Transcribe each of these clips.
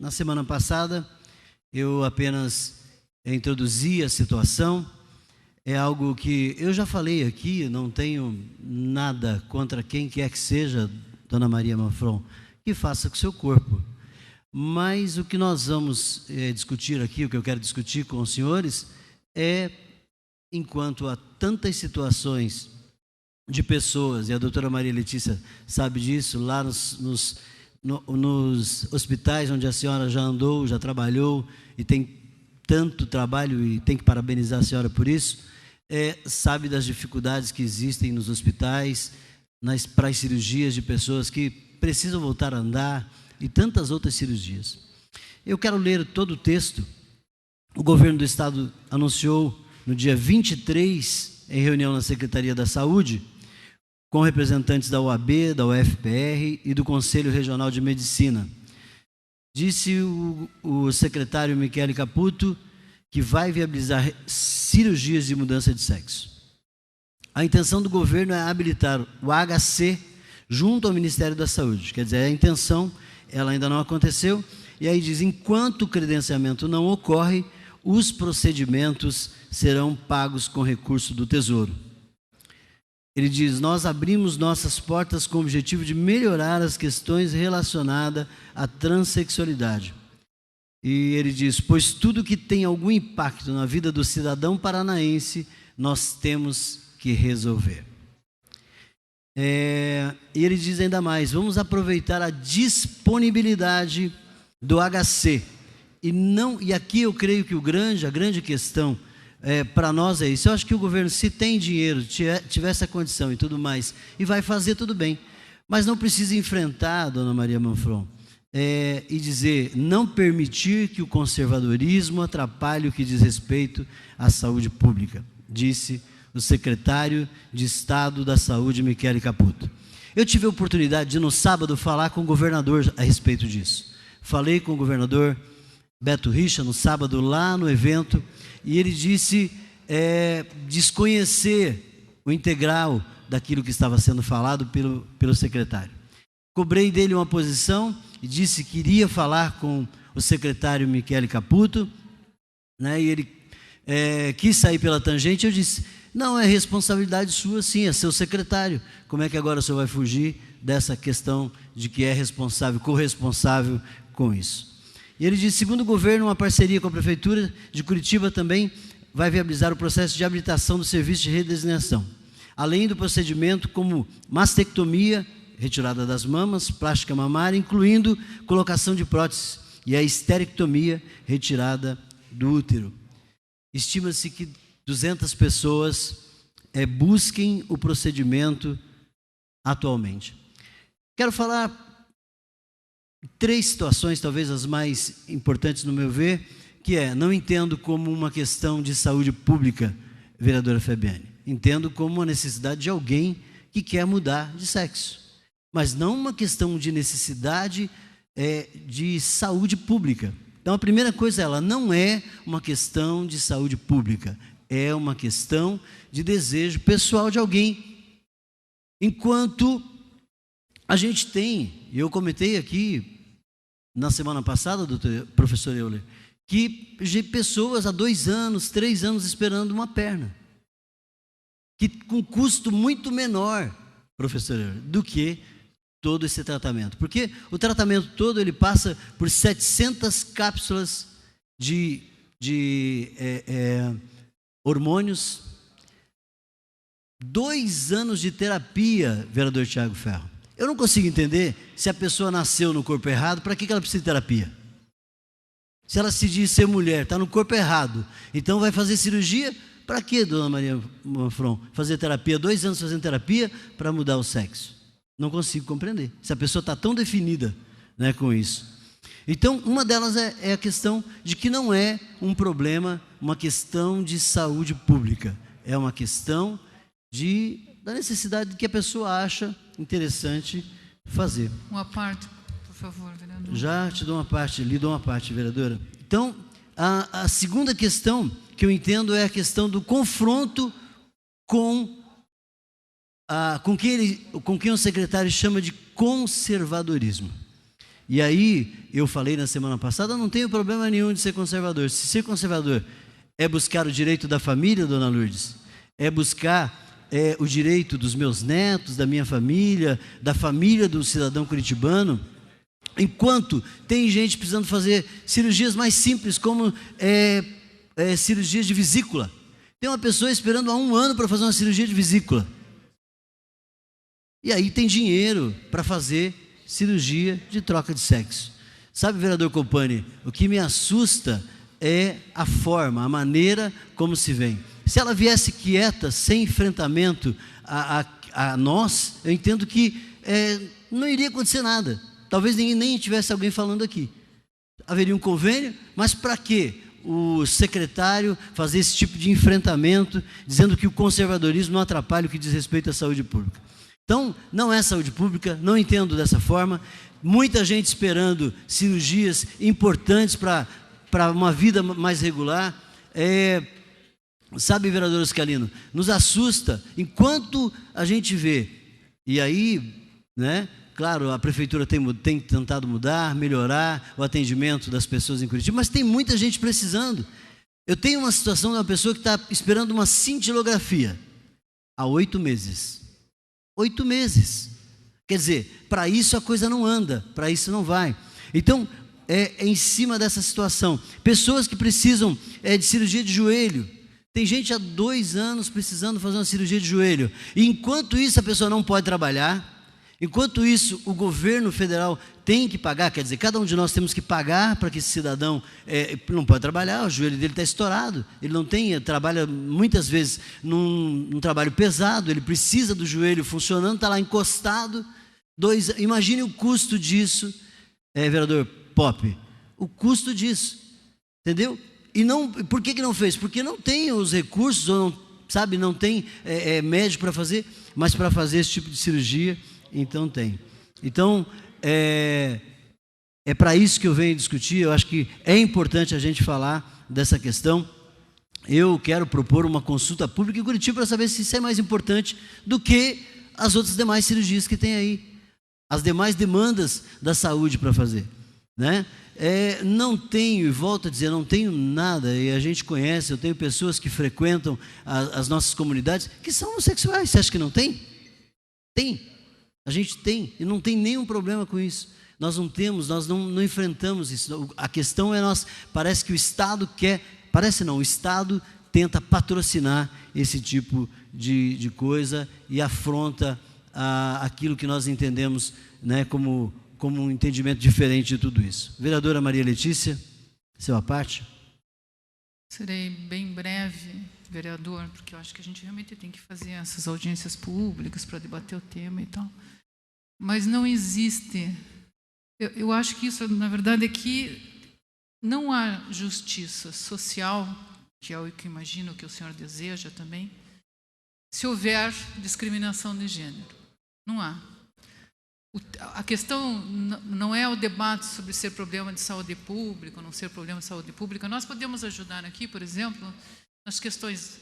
Na semana passada, eu apenas introduzi a situação. É algo que eu já falei aqui, não tenho nada contra quem quer que seja, Dona Maria Manfron, que faça com o seu corpo. Mas o que nós vamos discutir aqui, o que eu quero discutir com os senhores, é, enquanto há tantas situações de pessoas, e a doutora Maria Letícia sabe disso, lá nos hospitais onde a senhora já andou, já trabalhou, e tem tanto trabalho, e tem que parabenizar a senhora por isso, sabe das dificuldades que existem nos hospitais, para as cirurgias de pessoas que precisam voltar a andar, e tantas outras cirurgias. Eu quero ler todo o texto. O governo do estado anunciou no dia 23, em reunião na Secretaria da Saúde, com representantes da OAB, da UFPR e do Conselho Regional de Medicina. Disse o secretário Michele Caputo que vai viabilizar cirurgias de mudança de sexo. A intenção do governo é habilitar o HC junto ao Ministério da Saúde. Quer dizer, a intenção, ela ainda não aconteceu, e aí diz, enquanto o credenciamento não ocorre, os procedimentos serão pagos com recurso do Tesouro. Ele diz, nós abrimos nossas portas com o objetivo de melhorar as questões relacionadas à transexualidade. E ele diz, pois tudo que tem algum impacto na vida do cidadão paranaense, nós temos que resolver. E ele diz ainda mais, vamos aproveitar a disponibilidade do HC. E aqui eu creio que a grande questão para nós é isso. Eu acho que o governo, se tem dinheiro, tiver essa condição e tudo mais, e vai fazer tudo bem, mas não precisa enfrentar, Dona Maria Manfron, e dizer, não permitir que o conservadorismo atrapalhe o que diz respeito à saúde pública, disse o secretário de Estado da Saúde, Michele Caputo. Eu tive a oportunidade de, no sábado, falar com o governador a respeito disso. Falei com o governador Beto Richa no sábado, lá no evento, e ele disse desconhecer o integral daquilo que estava sendo falado pelo secretário. Cobrei dele uma posição e disse que iria falar com o secretário Michele Caputo, né, e ele quis sair pela tangente. Eu disse, não, é responsabilidade sua sim, é seu secretário. Como é que agora o senhor vai fugir dessa questão de que é responsável, corresponsável com isso? E ele disse, segundo o governo, uma parceria com a Prefeitura de Curitiba também vai viabilizar o processo de habilitação do serviço de redesignação, além do procedimento como mastectomia, retirada das mamas, plástica mamária, incluindo colocação de prótese, e a esterectomia, retirada do útero. Estima-se que 200 pessoas busquem o procedimento atualmente. Quero falar 3 situações, talvez as mais importantes no meu ver, que não entendo como uma questão de saúde pública, vereadora Fabiane. Entendo como uma necessidade de alguém que quer mudar de sexo, mas não uma questão de necessidade de saúde pública. Então, a primeira coisa, ela não é uma questão de saúde pública, é uma questão de desejo pessoal de alguém. Enquanto a gente tem, eu comentei aqui na semana passada, professor Euler, que pessoas há 2 anos, 3 anos esperando uma perna, que com custo muito menor, professor Euler, do que todo esse tratamento. Porque o tratamento todo, ele passa por 700 cápsulas de hormônios, 2 anos de terapia, vereador Tiago Ferro. Eu não consigo entender, se a pessoa nasceu no corpo errado, para que ela precisa de terapia? Se ela se diz ser mulher, está no corpo errado, então vai fazer cirurgia, para quê, Dona Maria Manfron? Fazer terapia, 2 anos fazendo terapia para mudar o sexo? Não consigo compreender, se a pessoa está tão definida, né, com isso. Então, uma delas é a questão de que não é um problema, uma questão de saúde pública, é uma questão da necessidade que a pessoa acha interessante fazer. Uma parte, por favor, vereador. Já te dou uma parte, lhe dou uma parte, vereadora. Então, a segunda questão que eu entendo é a questão do confronto com quem o secretário chama de conservadorismo. E aí, eu falei na semana passada, não tenho problema nenhum de ser conservador. Se ser conservador é buscar o direito da família, dona Lourdes, é buscar o direito dos meus netos, da minha família, da família do cidadão curitibano, enquanto tem gente precisando fazer cirurgias mais simples, como cirurgias de vesícula. Tem uma pessoa esperando há 1 ano para fazer uma cirurgia de vesícula. E aí tem dinheiro para fazer cirurgia de troca de sexo. Sabe, vereador Copani, o que me assusta é a forma, a maneira como se vem. Se ela viesse quieta, sem enfrentamento a nós, eu entendo que não iria acontecer nada. Talvez nem tivesse alguém falando aqui. Haveria um convênio, mas para quê? O secretário fazer esse tipo de enfrentamento, dizendo que o conservadorismo não atrapalha o que diz respeito à saúde pública. Então, não é saúde pública, não entendo dessa forma. Muita gente esperando cirurgias importantes para uma vida mais regular. Sabe, vereador Oscalino, nos assusta enquanto a gente vê. E aí, né? Claro, a prefeitura tem tentado mudar, melhorar o atendimento das pessoas em Curitiba, mas tem muita gente precisando. Eu tenho uma situação de uma pessoa que está esperando uma cintilografia há 8 meses. 8 meses. Quer dizer, para isso a coisa não anda, para isso não vai. Então, é em cima dessa situação. Pessoas que precisam de cirurgia de joelho. Tem gente há 2 anos precisando fazer uma cirurgia de joelho. E enquanto isso a pessoa não pode trabalhar, enquanto isso o governo federal tem que pagar, quer dizer, cada um de nós temos que pagar para que esse cidadão não pode trabalhar, o joelho dele está estourado, ele não trabalha muitas vezes num trabalho pesado, ele precisa do joelho funcionando, está lá encostado. Imagine o custo disso, vereador Pop, o custo disso, entendeu? E não, por que não fez? Porque não tem os recursos, ou não tem médico para fazer, mas para fazer esse tipo de cirurgia, então tem. Então, é para isso que eu venho discutir. Eu acho que é importante a gente falar dessa questão. Eu quero propor uma consulta pública em Curitiba para saber se isso é mais importante do que as outras demais cirurgias que tem aí, as demais demandas da saúde para fazer, né? Não tenho, e volto a dizer, não tenho nada, e a gente conhece, eu tenho pessoas que frequentam as nossas comunidades que são homossexuais. Você acha que não tem? Tem. A gente tem, e não tem nenhum problema com isso. Nós não temos, nós não enfrentamos isso. A questão é parece que o Estado o Estado tenta patrocinar esse tipo de coisa e afronta aquilo que nós entendemos, né, como um entendimento diferente de tudo isso. Vereadora Maria Letícia, sua parte. Serei bem breve, vereador, porque eu acho que a gente realmente tem que fazer essas audiências públicas para debater o tema e tal. Mas não existe, eu acho que isso, na verdade, é que não há justiça social, que é o que imagino que o senhor deseja também, se houver discriminação de gênero. Não há. A questão não é o debate sobre ser problema de saúde pública ou não ser problema de saúde pública. Nós podemos ajudar aqui, por exemplo, nas questões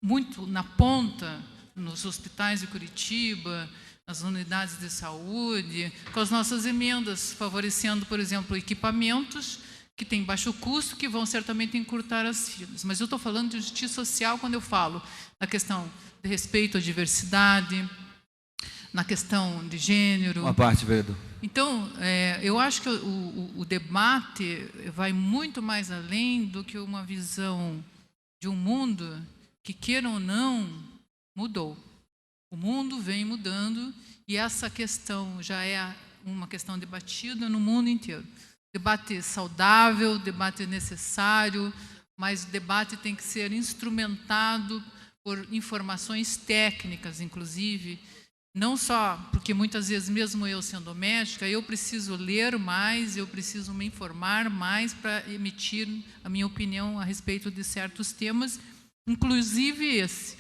muito na ponta, nos hospitais de Curitiba, nas unidades de saúde, com as nossas emendas, favorecendo, por exemplo, equipamentos que têm baixo custo, que vão certamente encurtar as filas. Mas eu estou falando de justiça social quando eu falo na questão de respeito à diversidade, na questão de gênero. Uma parte, vereador. Então, eu acho que o debate vai muito mais além do que uma visão de um mundo que, queira ou não, mudou. O mundo vem mudando e essa questão já é uma questão debatida no mundo inteiro. Debate saudável, debate necessário, mas o debate tem que ser instrumentado por informações técnicas, inclusive. Não só porque muitas vezes, mesmo eu sendo médica, eu preciso ler mais, eu preciso me informar mais para emitir a minha opinião a respeito de certos temas, inclusive esse.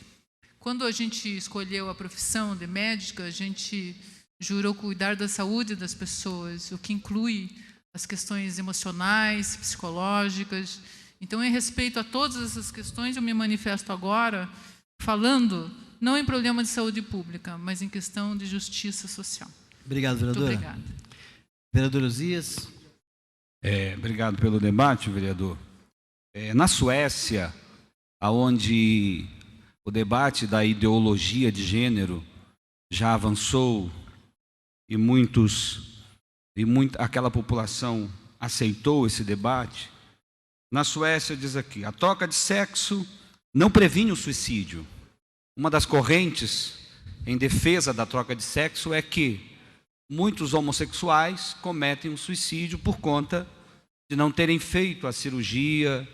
Quando a gente escolheu a profissão de médica, a gente jurou cuidar da saúde das pessoas, o que inclui as questões emocionais, psicológicas. Então, em respeito a todas essas questões, eu me manifesto agora falando não em problema de saúde pública, mas em questão de justiça social. Obrigado, vereadora. Muito obrigada. Vereador Osias. Obrigado pelo debate, vereador. Na Suécia, onde o debate da ideologia de gênero já avançou e aquela população aceitou esse debate, na Suécia diz aqui: a troca de sexo não previne o suicídio. Uma das correntes em defesa da troca de sexo é que muitos homossexuais cometem um suicídio por conta de não terem feito a cirurgia,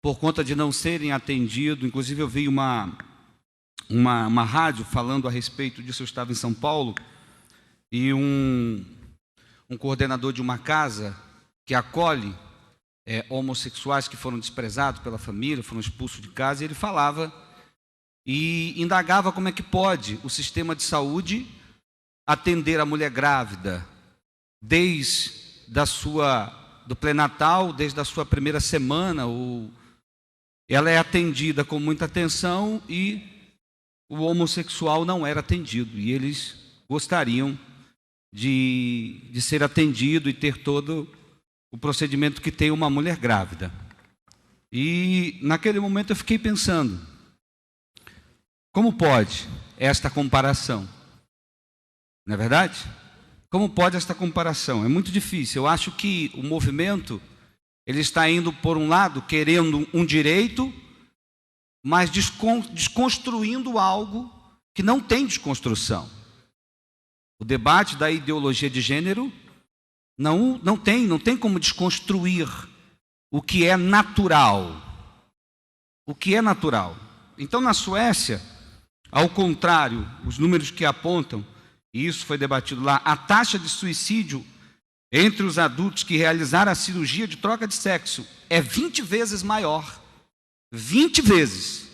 por conta de não serem atendidos. Inclusive, eu vi uma rádio falando a respeito disso. Eu estava em São Paulo e um coordenador de uma casa que acolhe homossexuais que foram desprezados pela família, foram expulsos de casa, e ele falava e indagava como é que pode o sistema de saúde atender a mulher grávida desde do pré-natal, desde a sua primeira semana. Ela é atendida com muita atenção e o homossexual não era atendido, e eles gostariam de ser atendido e ter todo o procedimento que tem uma mulher grávida. E naquele momento eu fiquei pensando, como pode esta comparação? Não é verdade? Como pode esta comparação? É muito difícil. Eu acho que o movimento, ele está indo, por um lado, querendo um direito, mas desconstruindo algo que não tem desconstrução. O debate da ideologia de gênero não tem como desconstruir o que é natural. O que é natural. Então, na Suécia, ao contrário, os números que apontam, e isso foi debatido lá, a taxa de suicídio entre os adultos que realizaram a cirurgia de troca de sexo é 20 vezes maior. 20 vezes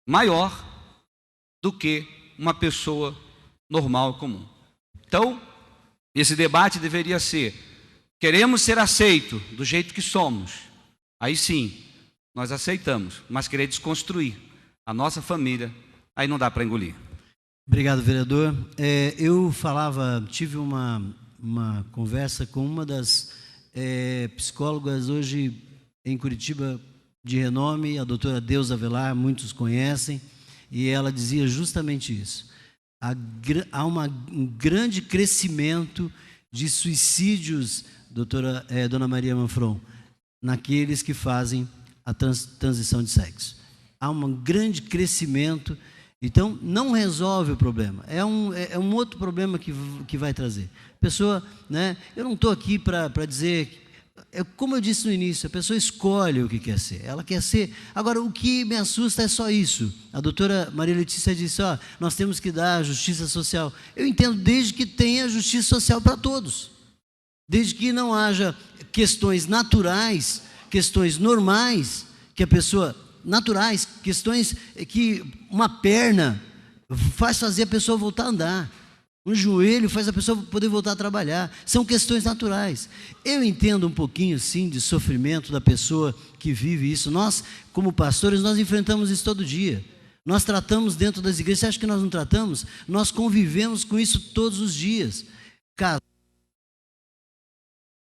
maior do que uma pessoa normal e comum. Então, esse debate deveria ser: queremos ser aceitos do jeito que somos. Aí sim, nós aceitamos, mas querer desconstruir a nossa família, aí não dá para engolir. Obrigado, vereador. Tive uma conversa com uma das psicólogas hoje em Curitiba de renome, a doutora Deusa Velar, muitos conhecem, e ela dizia justamente isso. Há um grande crescimento de suicídios, dona Maria Manfron, naqueles que fazem a transição de sexo. Há um grande crescimento. Então, não resolve o problema. É um outro problema que vai trazer. Pessoa, né? Eu não estou aqui para dizer... como eu disse no início, a pessoa escolhe o que quer ser. Ela quer ser... Agora, o que me assusta é só isso. A doutora Maria Letícia disse, nós temos que dar justiça social. Eu entendo, desde que tenha justiça social para todos. Desde que não haja questões naturais, questões normais, que a pessoa... naturais, questões que uma perna faz fazer a pessoa voltar a andar, um joelho faz a pessoa poder voltar a trabalhar, são questões naturais. Eu entendo um pouquinho, sim, de sofrimento da pessoa que vive isso. Nós, como pastores, nós enfrentamos isso todo dia. Nós tratamos dentro das igrejas. Você acha que nós não tratamos? Nós convivemos com isso todos os dias.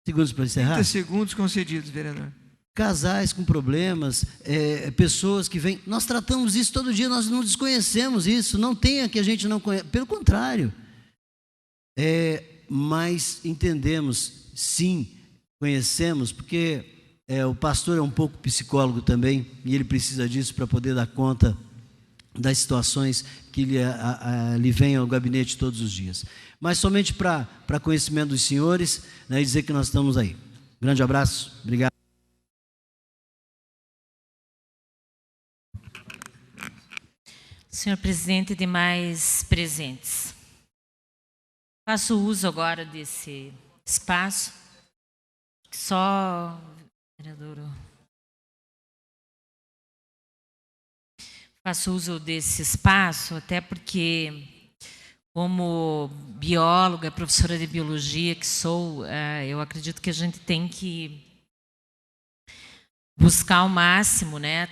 Segundos para encerrar? 30 segundos concedidos, vereador. Casais com problemas, pessoas que vêm... Nós tratamos isso todo dia, nós não desconhecemos isso. Não tem que a gente não conhece. Pelo contrário. Mas entendemos, sim, conhecemos, porque o pastor é um pouco psicólogo também, e ele precisa disso para poder dar conta das situações que lhe vêm ao gabinete todos os dias. Mas somente para conhecimento dos senhores, né, e dizer que nós estamos aí. Grande abraço, obrigado. Senhor presidente e demais presentes, faço uso agora desse espaço, faço uso desse espaço até porque, como bióloga, professora de biologia que sou, eu acredito que a gente tem que buscar ao máximo, né,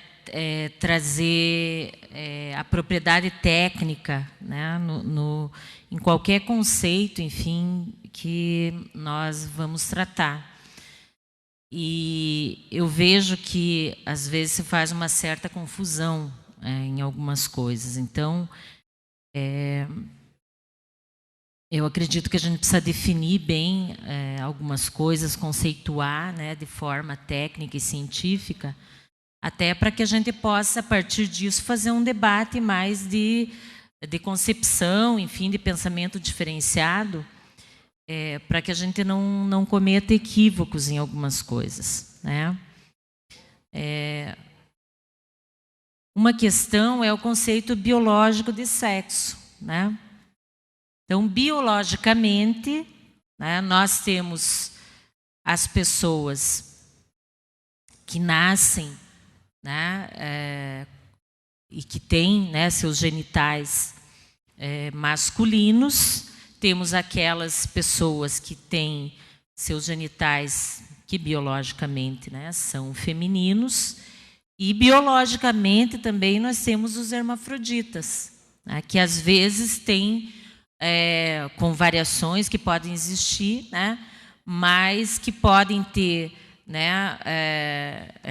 trazer a propriedade técnica, né, em qualquer conceito, enfim, que nós vamos tratar. E eu vejo que, às vezes, se faz uma certa confusão em algumas coisas. Então, eu acredito que a gente precisa definir bem algumas coisas, conceituar, né, de forma técnica e científica, até para que a gente possa, a partir disso, fazer um debate mais de concepção, enfim, de pensamento diferenciado, para que a gente não cometa equívocos em algumas coisas, né? Uma questão é o conceito biológico de sexo, né? Então, biologicamente, né, nós temos as pessoas que nascem, né, e que têm, né, seus genitais masculinos. Temos aquelas pessoas que têm seus genitais que biologicamente, né, são femininos. E biologicamente também nós temos os hermafroditas, né, que às vezes têm, com variações que podem existir, né, mas que podem ter, né,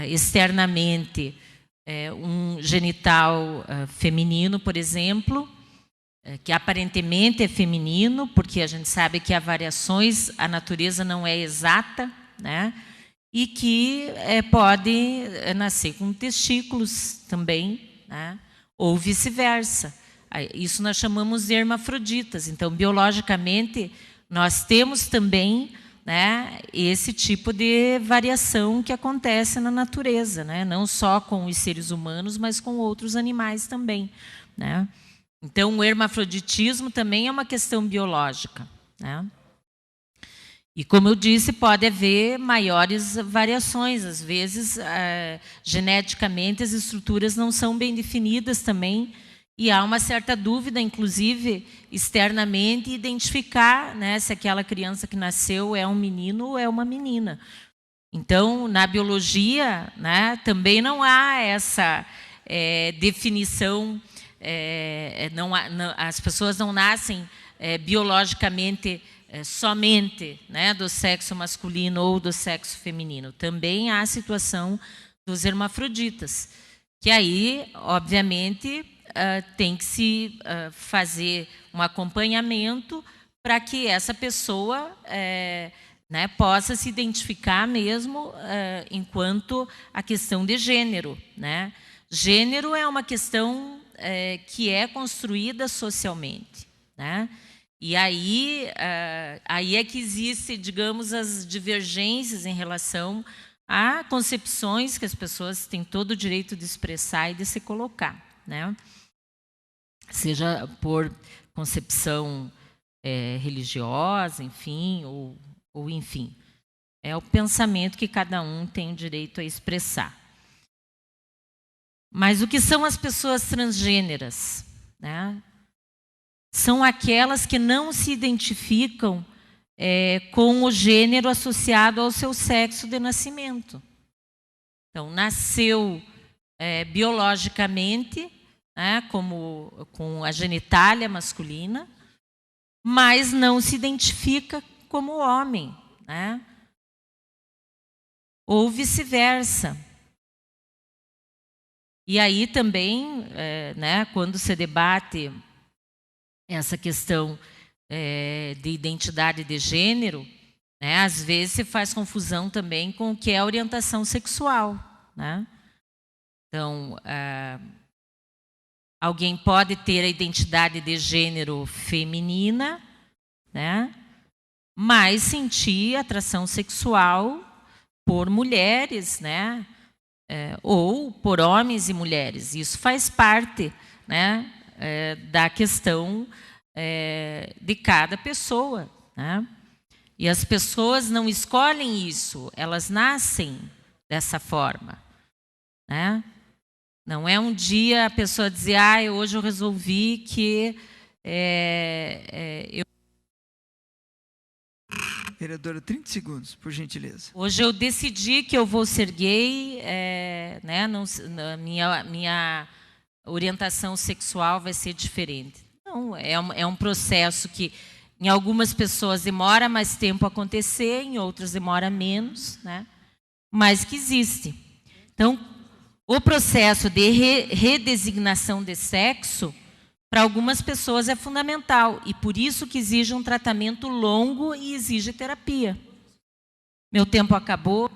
externamente um genital feminino, por exemplo, que aparentemente é feminino, porque a gente sabe que há variações, a natureza não é exata, né? E que pode nascer com testículos também, né? Ou vice-versa. Isso nós chamamos de hermafroditas. Então, biologicamente, nós temos também, né, esse tipo de variação que acontece na natureza, né? Não só com os seres humanos, mas com outros animais também, né? Então, o hermafroditismo também é uma questão biológica, né? E, como eu disse, pode haver maiores variações. Às vezes, geneticamente, as estruturas não são bem definidas também, e há uma certa dúvida, inclusive, externamente, identificar, né, se aquela criança que nasceu é um menino ou é uma menina. Então, na biologia, né, também não há essa definição. As pessoas não nascem biologicamente somente, né, do sexo masculino ou do sexo feminino. Também há a situação dos hermafroditas, que aí, obviamente, tem que se fazer um acompanhamento para que essa pessoa né, possa se identificar mesmo enquanto a questão de gênero, né? Gênero é uma questão que é construída socialmente, né? E aí é que existe, digamos, as divergências em relação a concepções que as pessoas têm todo o direito de expressar e de se colocar, né? Seja por concepção religiosa, enfim, ou enfim. É o pensamento que cada um tem o direito a expressar. Mas o que são as pessoas transgêneras, né? São aquelas que não se identificam com o gênero associado ao seu sexo de nascimento. Então, nasceu biologicamente, né, com a genitália masculina, mas não se identifica como homem, né? Ou vice-versa. E aí também, né, quando se debate essa questão de identidade de gênero, né, às vezes se faz confusão também com o que é a orientação sexual, né? Então, alguém pode ter a identidade de gênero feminina, né, mas sentir atração sexual por mulheres, né, ou por homens e mulheres. Isso faz parte, né, da questão de cada pessoa, né? E as pessoas não escolhem isso, elas nascem dessa forma, né? Não é um dia a pessoa dizer, hoje eu resolvi que eu... Vereadora, 30 segundos, por gentileza. Hoje eu decidi que eu vou ser gay, né? Minha orientação sexual vai ser diferente. Não, é um processo que Em algumas pessoas demora mais tempo a acontecer, em outras demora menos, né? Mas que existe. Então, o processo de redesignação de sexo, para algumas pessoas é fundamental, e por isso que exige um tratamento longo e exige terapia. Meu tempo acabou.